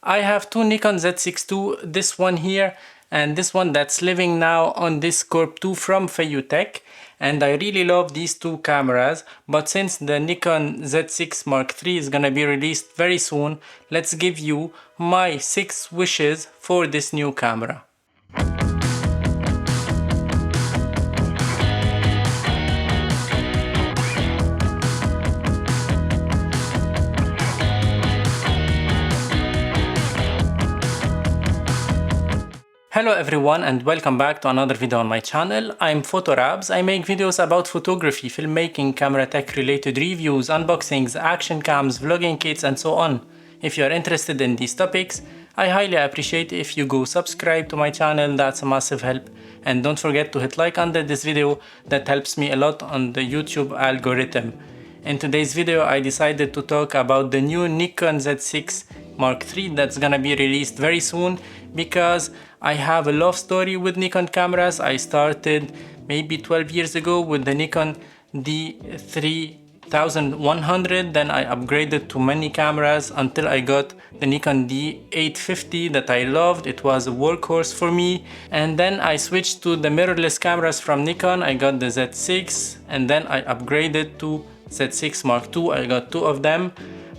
I have two Nikon Z6 II, this one here and this one that's living now on this Corp 2 from Fayutech. And I really love these two cameras, but since the Nikon Z6 Mark III is gonna be released very soon, let's give you my 6 wishes for this new camera. Hello everyone and welcome back to another video on my channel. I'm PhotoRabs. I make videos about photography, filmmaking, camera tech related reviews, unboxings, action cams, vlogging kits and so on. If you are interested in these topics, I highly appreciate if you go subscribe to my channel, that's a massive help. And don't forget to hit like under this video, that helps me a lot on the YouTube algorithm. In today's video I decided to talk about the new Nikon Z6 Mark III that's gonna be released very soon, because I have a love story with Nikon cameras. I started maybe 12 years ago with the Nikon D3100, then I upgraded to many cameras until I got the Nikon D850 that I loved. It was a workhorse for me, and then I switched to the mirrorless cameras from Nikon. I got the Z6 and then I upgraded to Z6 Mark II. I got two of them.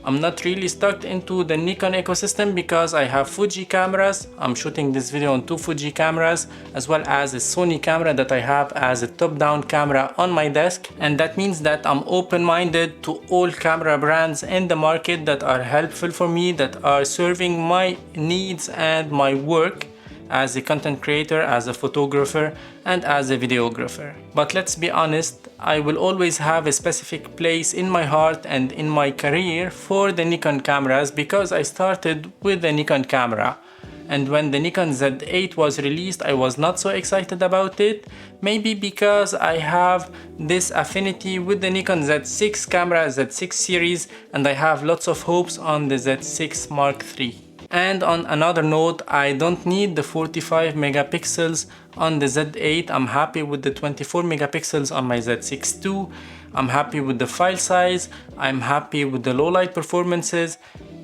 I'm not really stuck into the Nikon ecosystem because I have Fuji cameras. I'm shooting this video on two Fuji cameras, as well as a Sony camera that I have as a top-down camera on my desk. And that means that I'm open-minded to all camera brands in the market that are helpful for me, that are serving my needs and my work as a content creator, as a photographer, and as a videographer. But let's be honest, I will always have a specific place in my heart and in my career for the Nikon cameras, because I started with the Nikon camera. And when the Nikon Z8 was released, I was not so excited about it, maybe because I have this affinity with the Nikon Z6 camera, Z6 series, and I have lots of hopes on the Z6 Mark III. And on another note, I don't need the 45 megapixels on the Z8. I'm happy with the 24 megapixels on my Z6 II. I'm happy with the file size. I'm happy with the low light performances,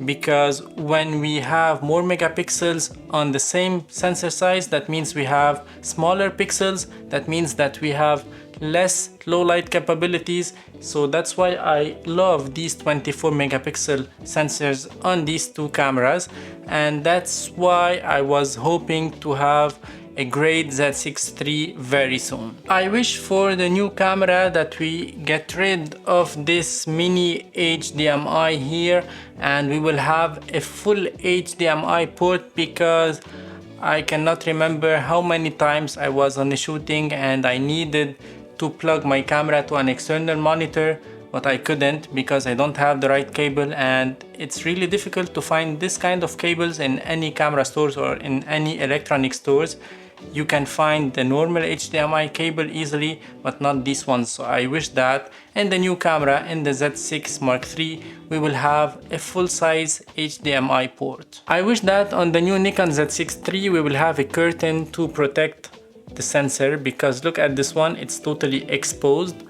because when we have more megapixels on the same sensor size, that means we have smaller pixels. That means that we have less low light capabilities. So that's why I love these 24 megapixel sensors on these two cameras, and that's why I was hoping to have a great Z6 III very soon. I wish for the new camera that we get rid of this mini HDMI here and we will have a full HDMI port, because I cannot remember how many times I was on a shooting and I needed to plug my camera to an external monitor, but I couldn't because I don't have the right cable, and it's really difficult to find this kind of cables in any camera stores or in any electronic stores. You can find the normal HDMI cable easily, but not these ones. So I wish that in the new camera, in the Z6 Mark III, we will have a full-size HDMI port. I wish that on the new Nikon Z6 III we will have a curtain to protect the sensor, because look at this one, it's totally exposed.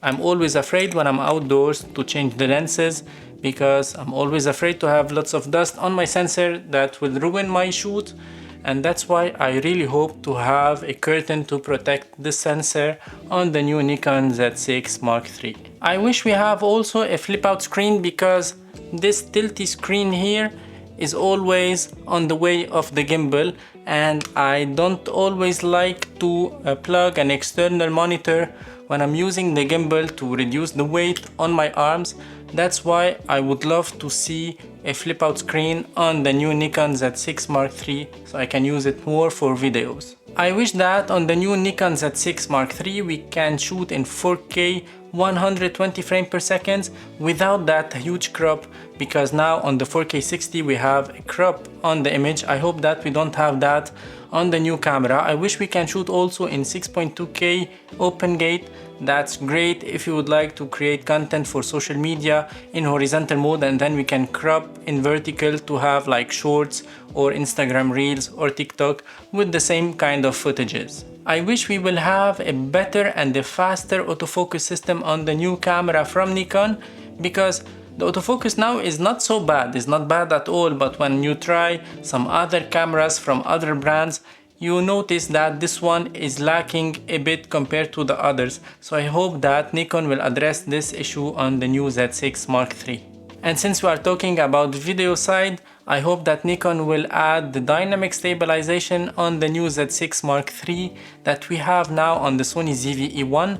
I'm always afraid when I'm outdoors to change the lenses, because I'm always afraid to have lots of dust on my sensor that will ruin my shoot. And that's why I really hope to have a curtain to protect the sensor on the new Nikon Z6 Mark III. I wish we have also a flip out screen, because this tilty screen here is always on the way of the gimbal, and I don't always like to plug an external monitor when I'm using the gimbal to reduce the weight on my arms. That's why I would love to see a flip out screen on the new Nikon Z6 Mark III, so I can use it more for videos. I wish that on the new Nikon Z6 Mark III we can shoot in 4K 120 frames per second without that huge crop, because now on the 4K 60 we have a crop on the image. I hope that we don't have that on the new camera. I wish we can shoot also in 6.2K open gate. That's great if you would like to create content for social media in horizontal mode, and then we can crop in vertical to have like shorts or Instagram reels or TikTok with the same kind of footages. I wish we will have a better and a faster autofocus system on the new camera from Nikon, because The autofocus now is not so bad, it's not bad at all, but when you try some other cameras from other brands, you notice that this one is lacking a bit compared to the others. So I hope that Nikon will address this issue on the new Z6 Mark III. And since we are talking about video side, I hope that Nikon will add the dynamic stabilization on the new Z6 Mark III that we have now on the Sony ZV-E1,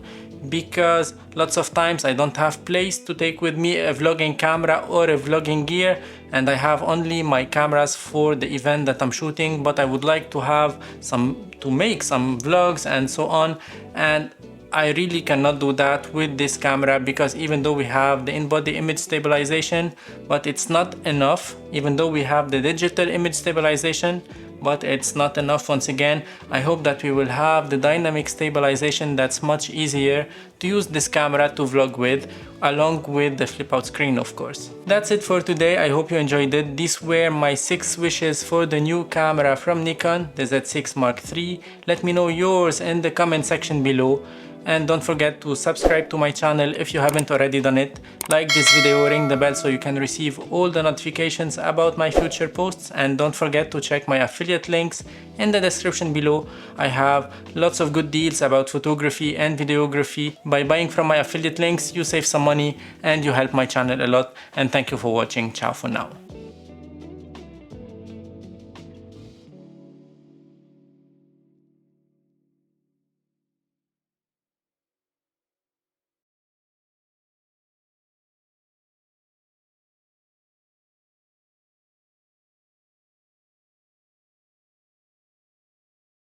because lots of times I don't have place to take with me a vlogging camera or a vlogging gear, and I have only my cameras for the event that I'm shooting, but I would like to have to make some vlogs and so on, and I really cannot do that with this camera, because even though we have the in-body image stabilization, but it's not enough. Even though we have the digital image stabilization, but it's not enough. Once again, I hope that we will have the dynamic stabilization that's much easier to use this camera to vlog with, along with the flip out screen, of course. That's it for today. I hope you enjoyed it. These were my 6 wishes for the new camera from Nikon, the Z6 Mark III. Let me know yours in the comment section below. And don't forget to subscribe to my channel if you haven't already done it. Like this video, ring the bell so you can receive all the notifications about my future posts, and don't forget to check my affiliate links in the description below. I have lots of good deals about photography and videography. By buying from my affiliate links, you save some money and you help my channel a lot. And thank you for watching. Ciao for now.